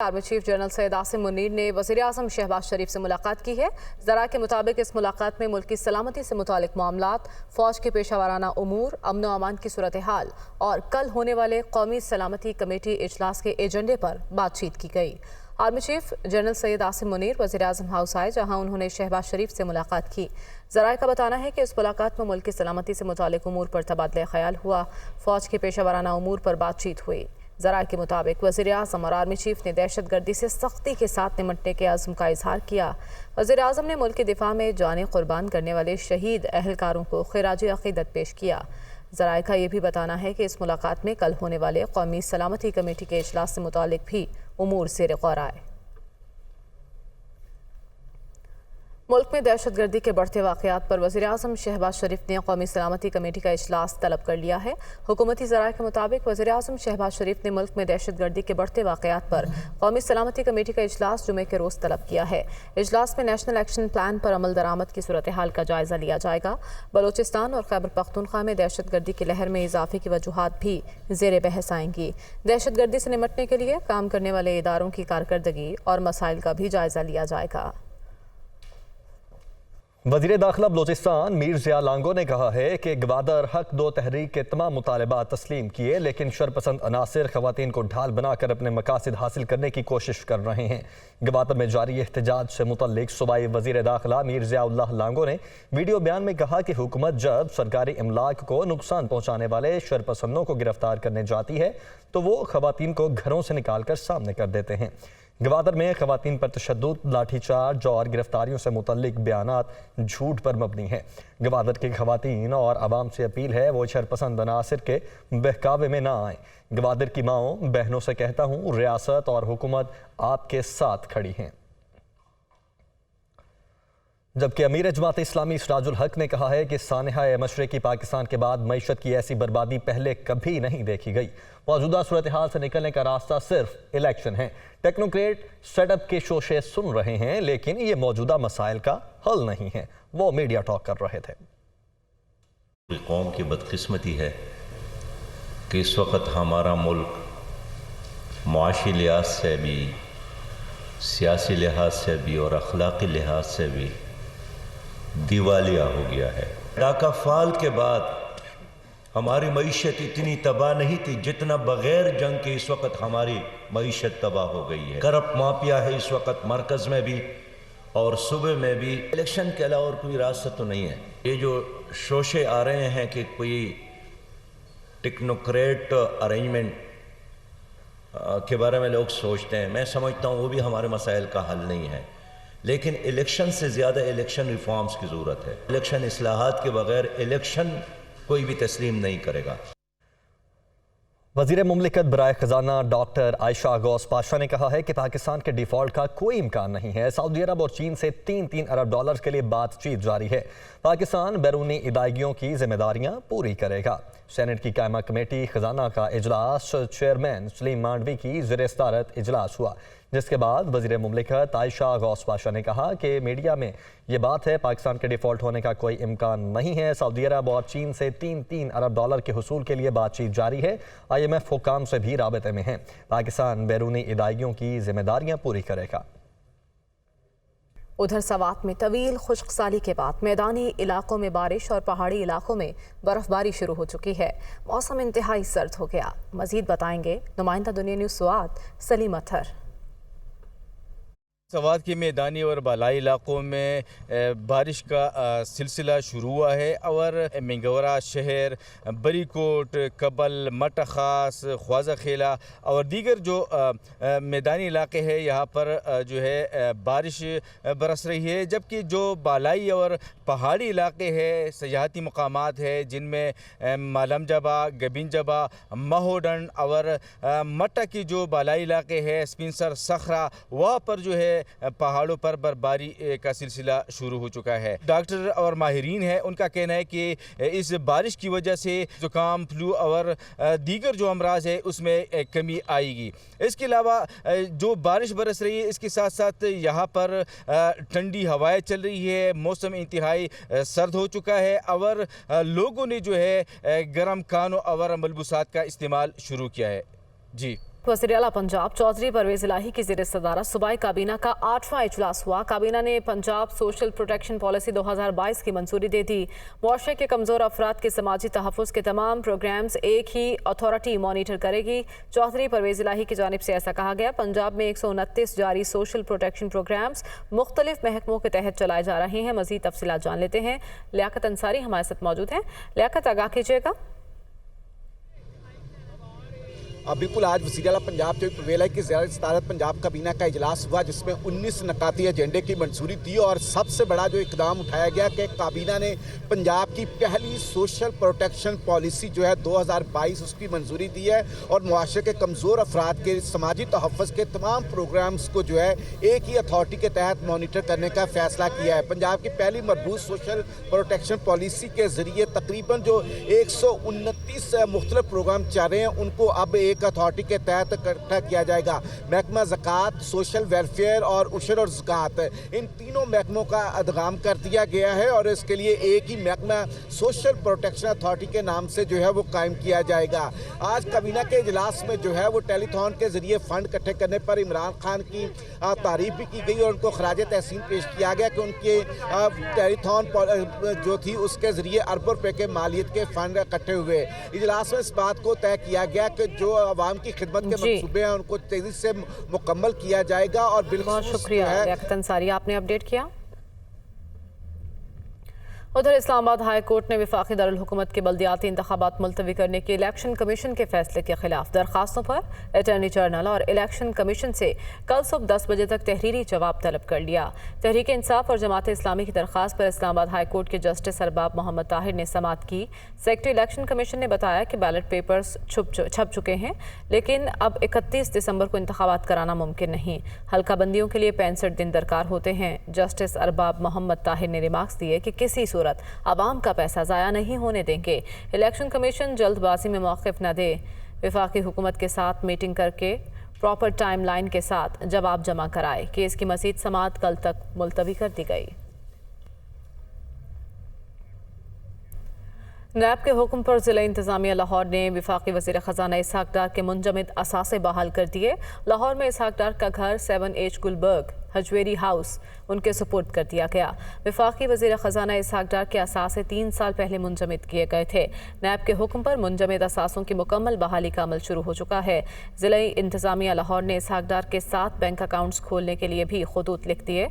Army chief general Syed Asim Munir ने वज़ीर आज़म शहबाज शरीफ से मुलाकात की है। ज़रा के मुताबिक इस मुलाकात में मुल्क की सलामती से मुतालिक मामलात, फ़ौज के पेशा वाराना उमूर, अमन व अमान की सूरत हाल और कल होने वाले कौमी सलामती कमेटी इजलास के एजेंडे पर बातचीत की गई। Army chief general Syed Asim Munir वज़ीर आज़म हाउस आए, जहाँ उन्होंने शहबाज शरीफ से मुलाकात की। ज़राए का बताना है कि इस मुलाकात में मुल्क की सलामती से मुतालिक उमूर पर तबादला ख्याल हुआ। फ़ौज के पेशा वाराना उमूर पर बातचीत हुई। ज़राए के मुताबिक वज़ीर आज़म और आर्मी चीफ ने दहशत गर्दी से सख्ती के साथ निमटने के अज़्म का इजहार किया। वज़ीर आज़म ने मुल्क के दिफा में जानें कुर्बान करने वाले शहीद अहलकारों को खिराज अक़ीदत पेश किया। ज़राए का ये भी बताना है कि इस मुलाकात में कल होने वाले कौमी सलामती कमेटी के इजलास से मुतालिक भी उमूर ज़ेर गौर आए। मुल्क में दहशत गर्दी के बढ़ते वाक़यात पर वज़ीर आज़म शहबाज शरीफ ने कौमी सलामती कमेटी का इजलास तलब कर लिया है। हुकूमती ज़राए के मुताबिक वज़ीर आज़म शहबाज शरीफ ने मुल्क में दहशत गर्दी के बढ़ते वाक़यात पर कौमी सलामती कमेटी का इजलास जुमे के रोज़ तलब किया है। इजलास में नेशनल एक्शन प्लान पर अमल दरामद की सूरत हाल का जायज़ा लिया जाएगा। बलोचिस्तान और खैबर पख्तूनख्वा में दहशत गर्दी की लहर में इजाफे की वजूहात भी ज़ेर बहस आएंगी। दहशत गर्दी से निमटने के लिए काम करने वाले इदारों की कारकर्दगी और मसाइल का भी जायज़ा लिया जाएगा। वज़ीर दाखिला बलोचिस्तान मीर ज़िया लांगो ने कहा है कि गवादर हक दो तहरीक के तमाम मुतालबात तस्लीम किए, लेकिन शरपसंद अनासिर ख़वातीन को ढाल बनाकर अपने मकासद हासिल करने की कोशिश कर रहे हैं। गवादर में जारी एहतजाज से मुतल्लिक सूबाई वज़ीर दाखिला मीर ज़िया लांगो ने वीडियो बयान में कहा कि हुकूमत जब सरकारी इमलाक को नुकसान पहुँचाने वाले शरपसंदों को गिरफ्तार करने जाती है तो वो ख़वातीन को घरों से निकाल कर सामने कर देते हैं। गवादर में ख़वातीन पर तशद्दुद, लाठीचार्ज और गिरफ्तारियों से मुतल्लिक बयानात झूठ पर मबनी हैं। गवादर की ख़वातीन और आवाम से अपील है वो शरपसंद अनासिर के बहकावे में ना आएँ। गवादर की माओं बहनों से कहता हूँ, रियासत और हुकूमत आपके साथ खड़ी हैं। जबकि अमीर जमात इस्लामी सिराजुल हक ने कहा है कि सानहा मशरक़ी पाकिस्तान के बाद मईशत की ऐसी बर्बादी पहले कभी नहीं देखी गई। मौजूदा सूरत हाल से निकलने का रास्ता सिर्फ इलेक्शन है। टेक्नोक्रेट सेटअप के शोशे सुन रहे हैं, लेकिन ये मौजूदा मसाइल का हल नहीं है। वो मीडिया टॉक कर रहे थे। कौम की बदकिस्मती है कि इस वक्त हमारा मुल्क मुआशी लिहाज से भी, सियासी लिहाज से भी और अखलाकी लिहाज से भी दिवालिया हो गया है। डाका फाल के बाद हमारी मईशत इतनी तबाह नहीं थी जितना बग़ैर जंग के इस वक्त हमारी मईशत तबाह हो गई है। करप्ट माफिया है इस वक्त मरकज़ में भी और सूबे में भी। इलेक्शन के अलावा और कोई रास्ता तो नहीं है। ये जो शोशे आ रहे हैं कि कोई टेक्नोक्रेट अरेंजमेंट के बारे में लोग सोचते हैं, मैं समझता हूँ वो भी हमारे मसाइल का हल नहीं है। लेकिन इलेक्शन से ज़्यादा इलेक्शन रिफॉर्म्स की ज़रूरत है। इलेक्शन इस्लाहात के बगैर इलेक्शन कोई भी तस्लीम नहीं करेगा। वज़ीर मुमलिकत बराए ख़जाना डॉक्टर आयशा गौस पाशा ने कहा है कि पाकिस्तान के डिफ़ॉल्ट का कोई इम्कान नहीं है। सऊदी अरब और चीन से 3-3 अरब डॉलर के लिए बातचीत जारी है। पाकिस्तान बैरूनी इदायगियों की जिम्मेदारियां पूरी करेगा। सेनेट की कायमा कमेटी ख़जाना का इजलास चेयरमैन सलीम मांडवी की ज़ेर सदारत इजलास हुआ, जिसके बाद वज़ीर मुमलिकत आयशा गौस पाशा ने कहा कि मीडिया में ये बात है पाकिस्तान के डिफ़ॉल्ट होने का कोई इम्कान नहीं है। सऊदी अरब और चीन से 3-3 अरब डॉलर के हुसूल के लिए बातचीत जारी है। IMF हुकाम से भी राबते में हैं। पाकिस्तान बैरूनी इदायगियों की जिम्मेदारियां पूरी करेगा। उधर सवात में तवील खुश्क साली के बाद मैदानी इलाकों में बारिश और पहाड़ी इलाकों में बर्फबारी शुरू हो चुकी है। मौसम इंतहाई सर्द हो गया। मजीद बताएंगे नुमाइंदा दुनिया न्यूज़ स्वात सलीम अथर। सवात के मैदानी और बालाई इलाकों में बारिश का सिलसिला शुरू हुआ है और मिंगोरा शहर, बरीकोट, कबल, मट खास, ख्वाजा खेला और दीगर जो मैदानी इलाके हैं यहाँ पर जो है बारिश बरस रही है। जबकि जो बालाई और पहाड़ी इलाके हैं, सयाहती मकामात है जिनमें मालम जबा, गबिन जबा, महोडन और मट्टा की जो बालाई इलाके हैं, स्पिंसर, सखरा, वहाँ पर जो है पहाड़ों पर बर्फबारी का सिलसिला शुरू हो चुका है। डॉक्टर और माहिरीन हैं, उनका कहना है कि इस बारिश की वजह से जुकाम, फ्लू और दीगर जो अमराज है उसमें कमी आएगी। इसके अलावा जो बारिश बरस रही है इसके साथ साथ यहाँ पर ठंडी हवाएं चल रही है। मौसम इंतहाई सर्द हो चुका है और लोगों ने जो है गर्म खानों और मलबूसात का इस्तेमाल शुरू किया है। जी। वज़ीर आला पंजाब चौधरी परवेज़ इलाही की ज़ेर सदारत सूबाई काबीना का 8वां इजलास हुआ। काबीना ने पंजाब सोशल प्रोटेक्शन पॉलिसी 2022 की मंजूरी दे दी। मुआशरे के कमज़ोर अफराद के समाजी तहफ़्फ़ुज़ के तमाम प्रोग्राम्स एक ही अथॉरिटी मॉनिटर करेगी। चौधरी परवेज़ इलाही की जानिब से ऐसा कहा गया। पंजाब में 129 जारी सोशल प्रोटेक्शन प्रोग्राम्स मुख्तलिफ महकमों के तहत चलाए जा रहे हैं। मज़ीद तफसीलात जान लेते हैं। लियाकत अंसारी हमारे साथ मौजूद हैं। लियाकत, आगाह कीजिएगा। बिल्कुल, आज वज़ीर आला पंजाब जो परवेज़ इलाही की ज़ेर सदारत पंजाब काबीना का इजलास हुआ, जिसमें 19 नकाती एजेंडे की मंजूरी दी और सबसे बड़ा जो इकदाम उठाया गया कि काबीना ने पंजाब की पहली सोशल प्रोटेक्शन पॉलिसी जो है 2022 उसकी मंजूरी दी है और मुआशरे के कमज़ोर अफराद के समाजी तहफ़्फ़ुज़ के तमाम प्रोग्राम्स को जो है एक ही अथॉरिटी के तहत मॉनिटर करने का फ़ैसला किया है। पंजाब की पहली मरबूत सोशल प्रोटेक्शन पॉलिसी के ज़रिए तकरीबन जो 129 मुख्तलिफ प्रोग्राम चल रहे हैं उनको अब एक अथॉरिटी के तहत इकट्ठा किया जाएगा। महकमा ज़कात, सोशल वेलफेयर और उशर और ज़कात, इन तीनों महकमों का अदगाम कर दिया गया है और इसके लिए एक ही महकमा सोशल प्रोटेक्शन अथॉरिटी के नाम से जो है वो कायम किया जाएगा। आज काबीना के इजलास में जो है वो टेलीथॉन के ज़रिए फ़ंड इकट्ठे करने पर इमरान खान की तारीफ भी की गई और उनको खराज तहसीन पेश किया गया कि उनके टेलीथॉन जो थी उसके ज़रिए अरबों रुपये के मालियत के फ़ंड इकट्ठे हुए। इजलास में इस बात को तय किया गया कि जो आवाम की खिदमत के मंसूबे हैं उनको तेजी से मुकम्मल किया जाएगा। और बहुत शुक्रिया लियाकत अंसारी, आपने अपडेट किया। उधर इस्लामाबाद हाई कोर्ट ने वफाकी दारुल हुकूमत के बल्दियाती इंतखाबात मुलतवी करने के इलेक्शन कमीशन के फैसले के खिलाफ दरखास्तों पर अटॉर्नी जनरल और इलेक्शन कमीशन से कल सुबह 10 बजे तक तहरीरी जवाब तलब कर लिया। तहरीक इंसाफ और जमात इस्लामी की दरखास्त पर इस्लामाबाद हाई कोर्ट के जस्टिस अरबाब मोहम्मद ताहिर ने समाअत की। सेक्रेटरी इलेक्शन कमीशन ने बताया कि बैलेट पेपर्स छप चुके हैं, लेकिन अब 31 दिसंबर को इंतखाबात कराना मुमकिन नहीं। हल्का बंदियों के लिए 65 दिन दरकार होते हैं। जस्टिस अरबाब मोहम्मद ताहिर ने रिमार्क्स दिए कि किसी सूरत आवाम का पैसा ज़ाया नहीं होने देंगे। इलेक्शन कमीशन जल्दबाजी में मौक़िफ़ न दे, वफाकी हुकूमत के साथ मीटिंग करके प्रॉपर टाइम लाइन के साथ जवाब जमा कराए। केस की मज़ीद समाअत कल तक मुलतवी कर दी गई। नैब के हुक्म पर ज़िला इंतज़ामिया लाहौर ने वफाकी वज़ीर ख़ज़ाना इसहाक़ डार के मुंजमद असासे बहाल कर दिए। लाहौर में इसहाक़ डार का घर 7H गुलबर्ग हजवेरी हाउस उनके सुपुर्द कर दिया गया। वफाकी वज़ीर ख़ज़ाना इसहाक़ डार के असासे 3 साल पहले मुंजमद किए गए थे। नैब के हुक्म पर मुंजमद असासों की मुकम्मल बहाली का अमल शुरू हो चुका है। ज़िला इंतज़ामिया लाहौर ने इसहाक़ डार के 7 बैंक अकाउंट्स खोलने के लिए भी खतूत लिख दिए।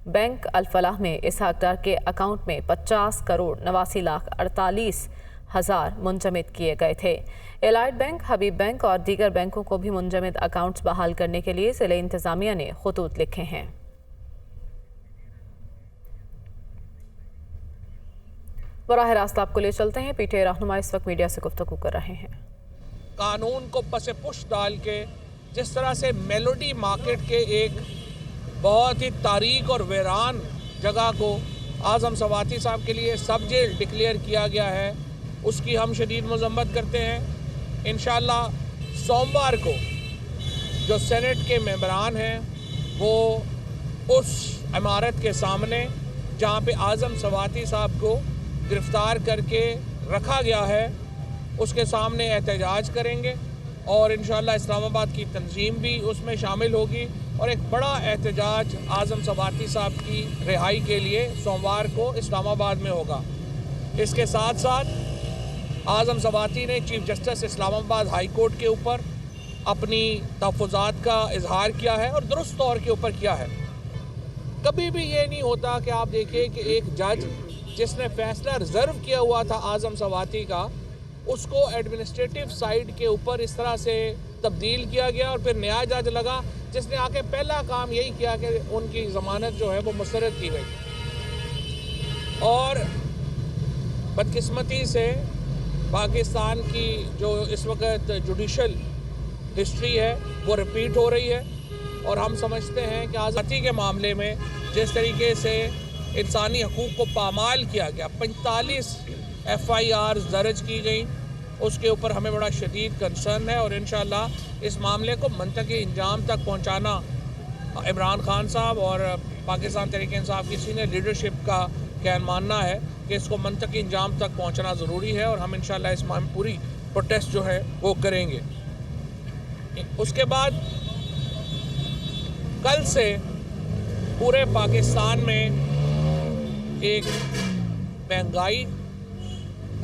बैंक अल-फलाह में इसहाक़ डार के अकाउंट में 50 करोड़ 89 लाख 48 हज़ार मुंजमद किए गए थे। एलाइट बैंक, हबीब बैंक और दीगर बैंकों को भी मुंजमद अकाउंट्स बहाल करने के लिए ज़िला इंतज़ामिया ने खतूत लिखे हैं। बराह रास्त आपको ले चलते हैं। पीटीआई रहनुमा इस वक्त मीडिया से गुफ्तगू कर रहे हैं। कानून को पसे पुश डाल के जिस तरह से मेलोडी मार्केट के एक बहुत ही तारीख और वीरान जगह को आज़म सवाती साहब के लिए सब जेल डिक्लेयर किया गया है, उसकी हम शदीद मज़म्मत करते हैं। इंशाअल्लाह सोमवार को जो सेनेट के मेंबरान हैं वो उस इमारत के सामने जहाँ पे आज़म सवाती साहब को गिरफ़्तार करके रखा गया है उसके सामने एहतजाज करेंगे और इंशाअल्लाह इस्लामाबाद की तंजीम भी उसमें शामिल होगी और एक बड़ा एहतजाज आज़म सवाती साहब की रिहाई के लिए सोमवार को इस्लामाबाद में होगा। इसके साथ साथ आज़म सवाती ने chief justice Islamabad high court के ऊपर अपनी तहफ़्फ़ुज़ात का इजहार किया है और दुरुस्त तौर के ऊपर किया है। कभी भी ये नहीं होता कि आप देखिए कि एक जज जिसने फ़ैसला रिज़र्व किया हुआ था आज़म सवाती का, उसको एडमिनिस्ट्रेटिव साइड के ऊपर इस तरह से तब्दील किया गया और फिर नया जज लगा जिसने आके पहला काम यही किया कि उनकी ज़मानत जो है वो मुस्तरद की गई। और बदकिस्मती से पाकिस्तान की जो इस वक्त जुडिशल हिस्ट्री है वो रिपीट हो रही है और हम समझते हैं कि आज़ादी के मामले में जिस तरीके से इंसानी हकूक़ को पामाल किया गया, 45 FIR दर्ज की गई, उसके ऊपर हमें बड़ा शदीद कंसर्न है और इंशाअल्लाह इस मामले को मंतकी इंजाम तक पहुंचाना इमरान खान साहब और पाकिस्तान तहरीक इंसाफ की सीनियर लीडरशिप का कहना मानना है कि इसको मंतकी इंजाम तक पहुंचना ज़रूरी है और हम इंशाअल्लाह इस मामले पूरी प्रोटेस्ट जो है वो करेंगे। उसके बाद कल से पूरे पाकिस्तान में एक महंगाई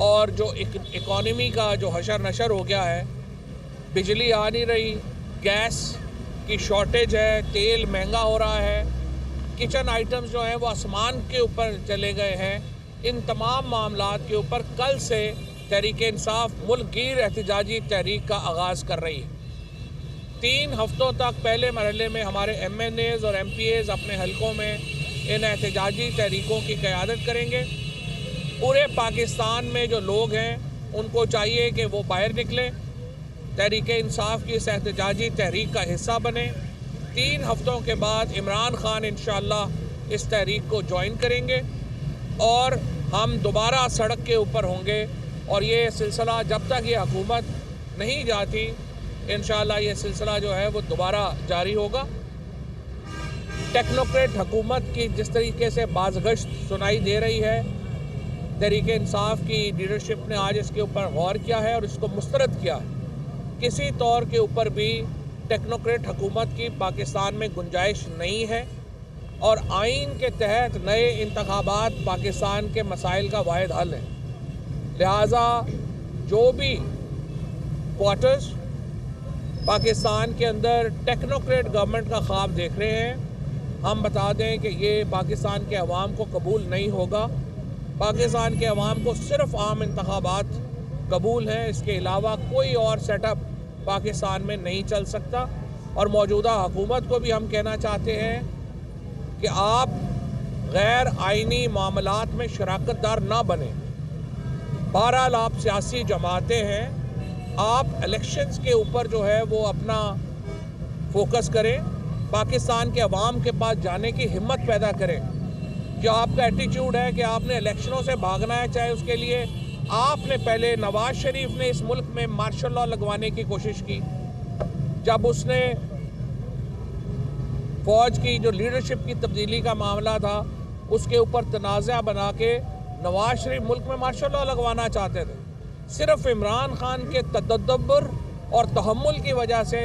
और जो इकोनॉमी का जो हशर नशर हो गया है, बिजली आ नहीं रही, गैस की शॉर्टेज है, तेल महंगा हो रहा है, किचन आइटम्स जो हैं वो आसमान के ऊपर चले गए हैं। इन तमाम मामलात के ऊपर कल से तहरीक इंसाफ मुल्क गिर एहतजाजी तहरीक का आगाज़ कर रही है। 3 हफ्तों तक पहले मरहले में हमारे MNAs और MPAs अपने हलकों में इन एहतजाजी तहरीकों की क़यादत करेंगे। पूरे पाकिस्तान में जो लोग हैं उनको चाहिए कि वो बाहर निकलें, तहरीक इंसाफ की इस एहतजाजी तहरीक का हिस्सा बने। 3 हफ्तों के बाद इमरान खान इंशाअल्लाह इस तहरीक को ज्वाइन करेंगे और हम दोबारा सड़क के ऊपर होंगे। और ये सिलसिला जब तक ये हुकूमत नहीं जाती, इंशाअल्लाह ये सिलसिला जो है वो दोबारा जारी होगा। टेक्नोक्रेट हुकूमत की जिस तरीके से बाज़गश्त सुनाई दे रही है, तहरीक इंसाफ की लीडरशिप ने आज इसके ऊपर गौर किया है और इसको मुस्तरद किया है। किसी तौर के ऊपर भी टेक्नोक्रेट हुकूमत की पाकिस्तान में गुंजाइश नहीं है और आइन के तहत नए इंतखाबात पाकिस्तान के मसाइल का वाहिद हल है। लिहाजा जो भी क्वार्टर्स पाकिस्तान के अंदर टेक्नोक्रेट गवर्नमेंट का ख्वाब देख रहे हैं, हम बता दें कि ये पाकिस्तान के अवाम को कबूल नहीं होगा। पाकिस्तान के अवाम को सिर्फ आम इंतखाबात कबूल हैं, इसके अलावा कोई और सेटअप पाकिस्तान में नहीं चल सकता। और मौजूदा हुकूमत को भी हम कहना चाहते हैं कि आप गैर आइनी मामलात में शराकतदार ना बने। बहरहाल आप सियासी जमातें हैं, आप इलेक्शंस के ऊपर जो है वो अपना फोकस करें, पाकिस्तान के अवाम के पास जाने की हिम्मत पैदा करें। जो आपका एटीट्यूड है कि आपने इलेक्शनों से भागना है, चाहे उसके लिए आपने पहले नवाज शरीफ ने इस मुल्क में मार्शल लॉ लगवाने की कोशिश की, जब उसने फौज की जो लीडरशिप की तब्दीली का मामला था उसके ऊपर तनाज़ा बना के नवाज शरीफ मुल्क में मार्शल लॉ लगवाना चाहते थे। सिर्फ इमरान खान के तदब्बर और तहम्मुल की वजह से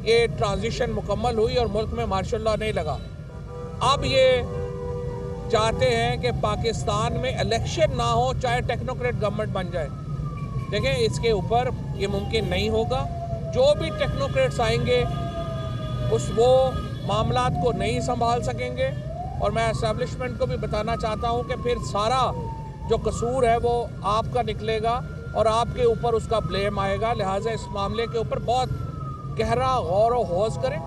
ये ट्रांजिशन मुकम्मल हुई और मुल्क में मार्शल लॉ नहीं लगा। अब ये चाहते हैं कि पाकिस्तान में इलेक्शन ना हो, चाहे टेक्नोक्रेट गवर्नमेंट बन जाए। देखें, इसके ऊपर ये मुमकिन नहीं होगा। जो भी टेक्नोक्रेट्स आएंगे वो मामलात को नहीं संभाल सकेंगे। और मैं एस्टेब्लिशमेंट को भी बताना चाहता हूँ कि फिर सारा जो कसूर है वो आपका निकलेगा और आपके ऊपर उसका ब्लेम आएगा। लिहाजा इस मामले के ऊपर बहुत गहरा गौर व हौज करें।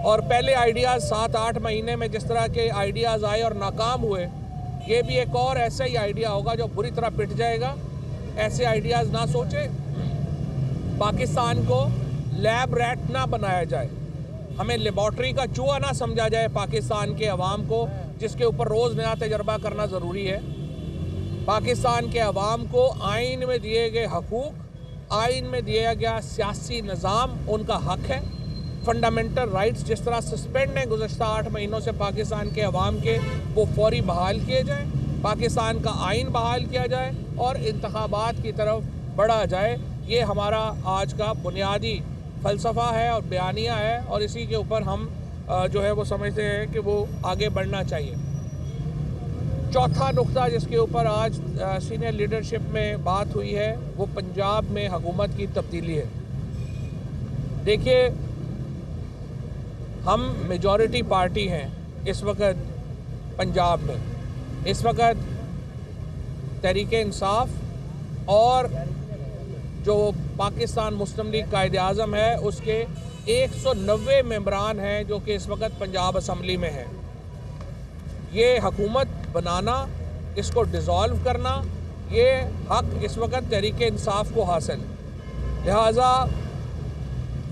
और पहले आइडियाज़ 7-8 महीने में जिस तरह के आइडियाज़ आए और नाकाम हुए, ये भी एक और ऐसा ही आइडिया होगा जो बुरी तरह पिट जाएगा। ऐसे आइडियाज़ ना सोचें। पाकिस्तान को लैब रैट ना बनाया जाए, हमें लेबॉर्ट्री का चूहा ना समझा जाए पाकिस्तान के अवाम को, जिसके ऊपर रोज़ नया तजर्बा करना ज़रूरी है। पाकिस्तान के अवाम को आइन में दिए गए हकूक़, आइन में दिया गया सियासी निज़ाम उनका हक है। फंडामेंटल राइट्स जिस तरह सस्पेंड हैं गुज़श्ता 8 महीनों से पाकिस्तान के अवाम के, वो फौरी बहाल किए जाएँ, पाकिस्तान का आइन बहाल किया जाए और इंतखाबात की तरफ बढ़ा जाए। ये हमारा आज का बुनियादी फ़लसफ़ा है और बयानिया है और इसी के ऊपर हम जो है वो समझते हैं कि वो आगे बढ़ना चाहिए। चौथा नुक्ता जिसके ऊपर आज सीनियर लीडरशिप में बात हुई है वो पंजाब में हुकूमत की तब्दीली है। देखिए, हम मेजॉरिटी पार्टी हैं इस वक्त पंजाब में। इस वक्त तहरीक इंसाफ और जो पाकिस्तान मुस्लिम लीग कायदे आज़म है उसके 190 मेंबरान हैं जो कि इस वक्त पंजाब असम्बली में हैं। ये हुकूमत बनाना, इसको डिज़ोल्व करना, ये हक इस वक्त तहरीक इंसाफ को हासिल। लिहाजा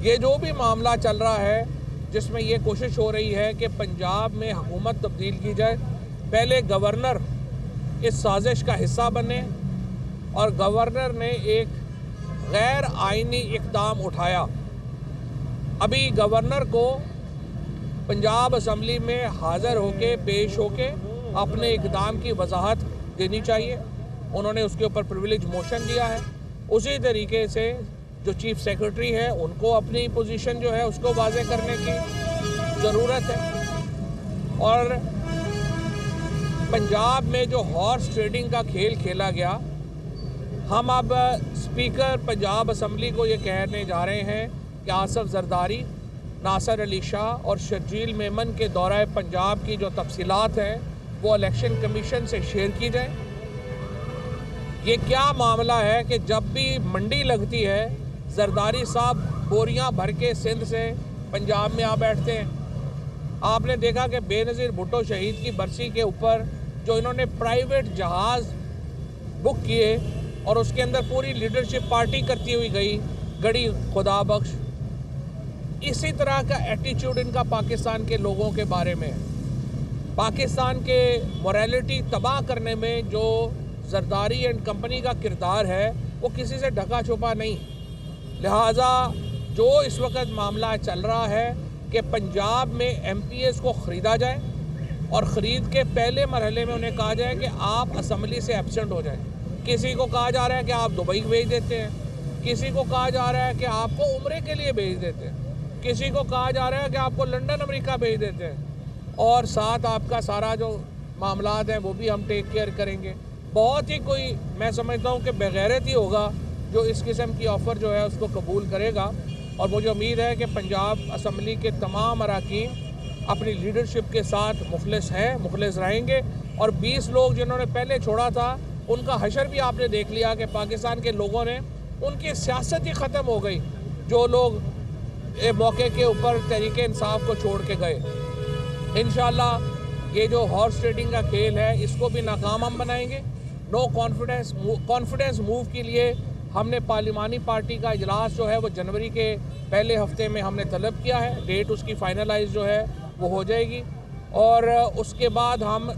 ये जो भी मामला चल रहा है जिसमें ये कोशिश हो रही है कि पंजाब में हुकूमत तब्दील की जाए, पहले गवर्नर इस साजिश का हिस्सा बने और गवर्नर ने एक गैर आइनी इक़दाम उठाया। अभी गवर्नर को पंजाब असम्बली में हाज़िर होके पेश होके अपने इक़दाम की वजाहत देनी चाहिए। उन्होंने उसके ऊपर प्रिविलेज मोशन दिया है। उसी तरीके से जो चीफ सेक्रेटरी है उनको अपनी पोजीशन जो है उसको वाज़ेह करने की ज़रूरत है। और पंजाब में जो हॉर्स ट्रेडिंग का खेल खेला गया, हम अब स्पीकर पंजाब असम्बली को ये कहने जा रहे हैं कि आसफ जरदारी, नासिर अली शाह और शर्जील मेमन के दौरा पंजाब की जो तफसीलात हैं वो इलेक्शन कमीशन से शेयर की जाए। ये क्या मामला है कि जब भी मंडी लगती है जरदारी साहब बोरियां भर के सिंध से पंजाब में आ बैठते हैं। आपने देखा कि बेनज़ीर भुट्टो शहीद की बरसी के ऊपर जो इन्होंने प्राइवेट जहाज़ बुक किए और उसके अंदर पूरी लीडरशिप पार्टी करती हुई गड़ी खुदा बख्श। इसी तरह का एटीट्यूड इनका पाकिस्तान के लोगों के बारे में है। पाकिस्तान के मोरालिटी तबाह करने में जो जरदारी एंड कंपनी का किरदार है वो किसी से ढका छुपा नहीं। लिहाजा जो इस वक्त मामला चल रहा है कि पंजाब में MPs को ख़रीदा जाए और ख़रीद के पहले मरहले में उन्हें कहा जाए कि आप असम्बली से एब्सेंट हो जाएं। किसी को कहा जा रहा है कि आप दुबई भेज देते हैं, किसी को कहा जा रहा है कि आपको उम्रे के लिए भेज देते हैं, किसी को कहा जा रहा है कि आपको लंदन अमेरिका भेज देते हैं और साथ आपका सारा जो मामलात हैं वो भी हम टेक केयर करेंगे। बहुत ही कोई मैं समझता हूँ कि बेगैरत ही होगा जो इस किस्म की ऑफ़र जो है उसको कबूल करेगा। और मुझे उम्मीद है कि पंजाब असम्बली के तमाम अरकान अपनी लीडरशिप के साथ मुखलिस रहेंगे। और 20 लोग जिन्होंने पहले छोड़ा था उनका हशर भी आपने देख लिया कि पाकिस्तान के लोगों ने उनकी सियासत ही ख़त्म हो गई। जो लोग मौके के ऊपर तहरीक इंसाफ को छोड़ के गए। इंशाल्लाह ये जो हॉर्स ट्रेडिंग का खेल है इसको भी नाकाम हम बनाएंगे। नो कॉन्फिडेंस मूव के लिए हमने पार्लिमानी पार्टी का इजलास जो है वो जनवरी के पहले हफ्ते में हमने तलब किया है। डेट उसकी फाइनलाइज जो है वो हो जाएगी और उसके बाद हम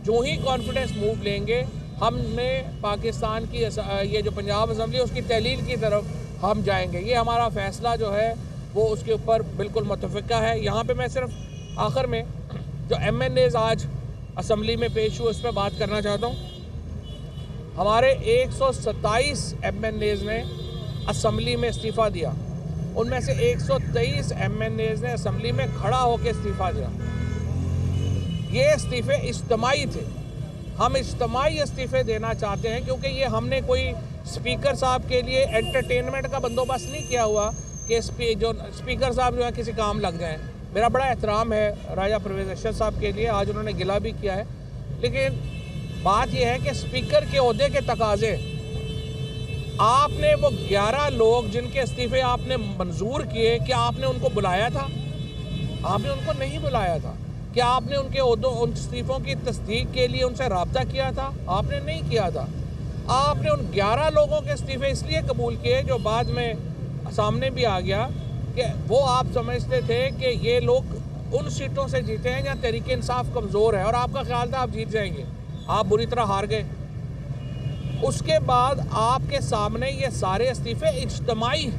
जो ही कॉन्फिडेंस मूव लेंगे हमने पाकिस्तान की ये जो पंजाब असम्बली उसकी तहलील की तरफ हम जाएंगे। ये हमारा फ़ैसला जो है वो उसके ऊपर बिल्कुल मुतफ़िक़ा है। यहाँ पे मैं सिर्फ आखिर में जो MNAs आज असम्बली में पेश हुए उस पर बात करना चाहता हूँ। हमारे 127 MNAs ने असम्बली में इस्तीफ़ा दिया, उनमें से 123 MNAs ने असम्बली में खड़ा होकर इस्तीफ़ा दिया। ये इस्तीफ़े इज्तिमाई थे। हम इज्तिमाई इस्तीफ़े देना चाहते हैं क्योंकि ये हमने कोई स्पीकर साहब के लिए एंटरटेनमेंट का बंदोबस्त नहीं किया हुआ कि जो स्पीकर साहब जो है किसी काम लग जाएं। मेरा बड़ा एहतराम है राजा परवेज़ अशरफ साहब के लिए, आज उन्होंने गिला भी किया है, लेकिन बात यह है कि स्पीकर के ओहदे के तकाजे आपने वो 11 लोग जिनके इस्तीफ़े आपने मंजूर किए, क्या आपने उनको बुलाया था? आपने उनको नहीं बुलाया था। क्या आपने उन इस्तीफ़ों की तस्दीक के लिए उनसे रब्ता किया था? आपने नहीं किया था। आपने उन 11 लोगों के इस्तीफ़े इसलिए कबूल किए जो बाद में सामने भी आ गया कि वो आप समझते थे कि ये लोग उन सीटों से जीते हैं जहाँ तहरीक इंसाफ कमज़ोर है और आपका ख्याल था आप जीत जाएंगे, आप बुरी तरह हार गए। उसके बाद आपके सामने ये सारे इस्तीफ़े इज्तिमाई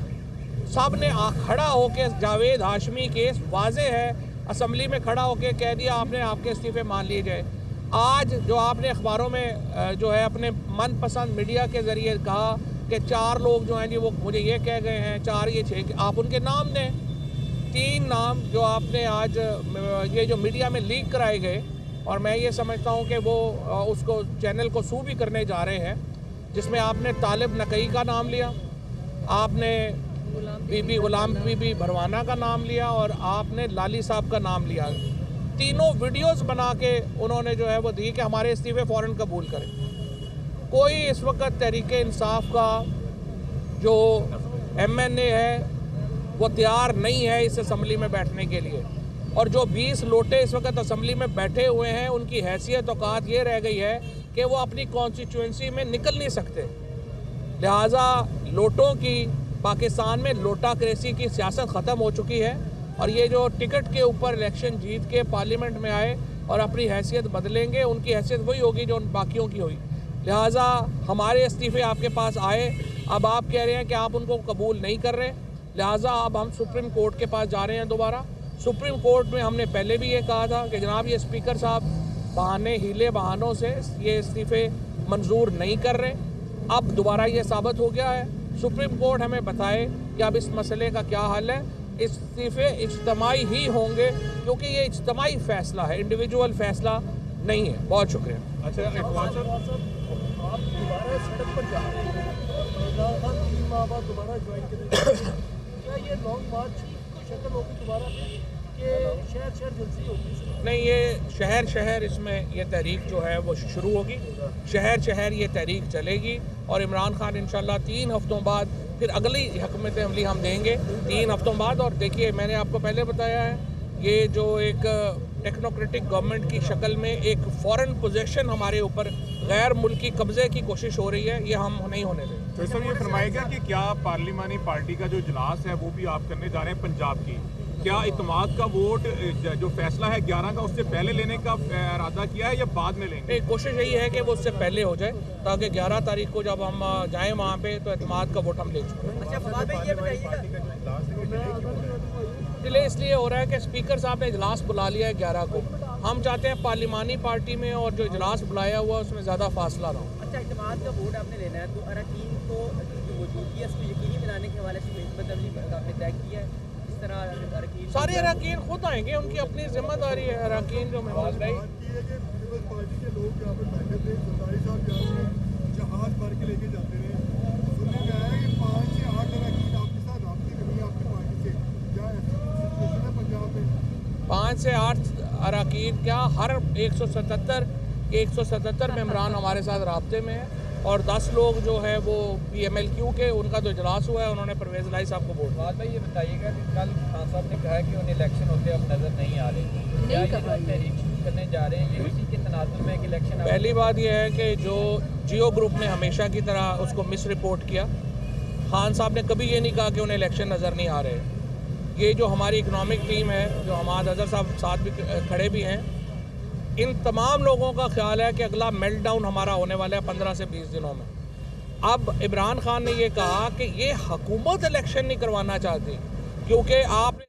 सब ने खड़ा होकर जावेद हाशमी केस वाज़े है असम्बली में खड़ा होकर कह दिया आपने आपके इस्तीफ़े मान लिए जाए। आज जो आपने अखबारों में जो है अपने मनपसंद मीडिया के ज़रिए कहा कि 4 लोग जो हैं जी वो मुझे ये कह गए हैं, 4 ये 6, आप उनके नाम दें। 3 नाम जो आपने आज ये जो मीडिया में लीक कराए गए और मैं ये समझता हूँ कि वो उसको चैनल को सू भी करने जा रहे हैं, जिसमें आपने तालिब नकई का नाम लिया, आपने गुलाम बीबी भरवाना का नाम लिया और आपने लाली साहब का नाम लिया। तीनों वीडियोस बना के उन्होंने जो है वो दी कि हमारे इस्तीफ़े फ़ौरन कबूल करें। कोई इस वक्त तहरीक इंसाफ का जो MNA है वो तैयार नहीं है इस असम्बली में बैठने के लिए, और जो 20 लोटे इस वक्त असम्बली में बैठे हुए हैं उनकी हैसियत औकात ये रह गई है कि वो अपनी कॉन्स्टिट्यूंसी में निकल नहीं सकते। लिहाजा लोटों की पाकिस्तान में लोटाक्रेसी की सियासत ख़त्म हो चुकी है और ये जो टिकट के ऊपर इलेक्शन जीत के पार्लियामेंट में आए और अपनी हैसियत बदलेंगे, उनकी हैसियत वही होगी जो उन बाकियों की हुई। लिहाजा हमारे इस्तीफ़े आपके पास आए, अब आप कह रहे हैं कि आप उनको कबूल नहीं कर रहे, लिहाजा अब हम सुप्रीम कोर्ट के पास जा रहे हैं दोबारा। सुप्रीम कोर्ट में हमने पहले भी ये कहा था कि जनाब ये स्पीकर साहब हीले बहानों से ये इस्तीफ़े मंजूर नहीं कर रहे। अब दोबारा ये साबित हो गया है। सुप्रीम कोर्ट हमें बताए कि अब इस मसले का क्या हल है। इस्तीफे इज्तमाई ही होंगे क्योंकि ये इज्तमाई फैसला है, इंडिविजुअल फैसला नहीं है। बहुत शुक्रिया। अच्छा इकबाल साहब, आप दोबारा सड़क पर जा रहे हैं, इमरान खान 3 माह बाद दोबारा ज्वाइन करेंगे, क्या ये लॉन्ग मार्च की शक्ल होगी दोबारा कि शहर शहर जलसी होगी? नहीं, ये शहर शहर इसमें ये तहरीक जो है वो शुरू होगी, शहर शहर ये तहरीक चलेगी और इमरान खान इंशाल्लाह 3 हफ्तों बाद फिर अगली हकमत अमली हम देंगे 3 हफ्तों बाद। और देखिए, मैंने आपको पहले बताया है, ये जो एक टेक्नोक्रेटिक गवर्नमेंट की शक्ल में एक फॉरेन पोजेशन हमारे ऊपर गैर मुल्की कब्जे की कोशिश हो रही है, ये हम नहीं होने देंगे। तो सर ये फरमाएगा कि क्या पार्लिमानी पार्टी का जो इजलास है वो भी आप करने जा रहे हैं पंजाब की, क्या इत्तेमाद का वोट जो फैसला है 11 का उससे पहले लेने का इरादा किया है या बाद में लेंगे? कोशिश यही है कि वो उससे पहले हो जाए ताकि 11 तारीख को जब हम जाएं वहाँ पे तो इत्तेमाद का वोट हम ले चुके हैं। डिले इसलिए हो रहा है कि स्पीकर साहब ने इजलास बुला लिया है 11 को। हम चाहते हैं पार्लिमानी पार्टी में और जो इजलास बुलाया हुआ उसमें ज़्यादा फासला ना हो। अच्छा, इत्तेमाद का वोट आपने लेना है तो अरकान को जो मौजूदगी है उसको यकीनी बनाने के हवाले से हिज़्ब तबलीग आपने तय किया है? इस तरह अरकान सारे अरकान खुद आएंगे, उनकी अपनी जिम्मेदारी है। अरकान जो मेहमान जहाज भर के लेके जाते रहे, सुनने में आया कि 5 से 8 अरकान आपके साथ रब्ते करनी है आपकी पार्टी से, क्या सिचुएशन है पंजाब में? 5 से 8 अरकान क्या, हर 177 मेम्बरान हमारे साथ राब्ते में है और 10 लोग जो है वो PMLQ के, उनका तो इजलास हुआ है, उन्होंने परवेज़ लाई साहब को वोट दिया। भाई ये बताइएगा कि कल खान साहब ने कहा कि उन्हें इलेक्शन होते अब नज़र नहीं आ रहे, क्या ये तहरीक शुरू करने जा रहे हैं, ये उसी के तनाजुर में कि इलेक्शन? पहली बात यह है कि जो जियो ग्रुप ने हमेशा की तरह उसको मिस रिपोर्ट किया। खान साहब ने कभी ये नहीं कहा कि उन्हें इलेक्शन नज़र नहीं आ रहे। ये जो हमारी इकनॉमिक टीम है, जो हमाद अजहर साहब साथ भी खड़े भी हैं, इन तमाम लोगों का ख्याल है कि अगला मेल्ट डाउन हमारा होने वाला है 15 से 20 दिनों में। अब इमरान खान ने ये कहा कि ये हुकूमत इलेक्शन नहीं करवाना चाहती क्योंकि आप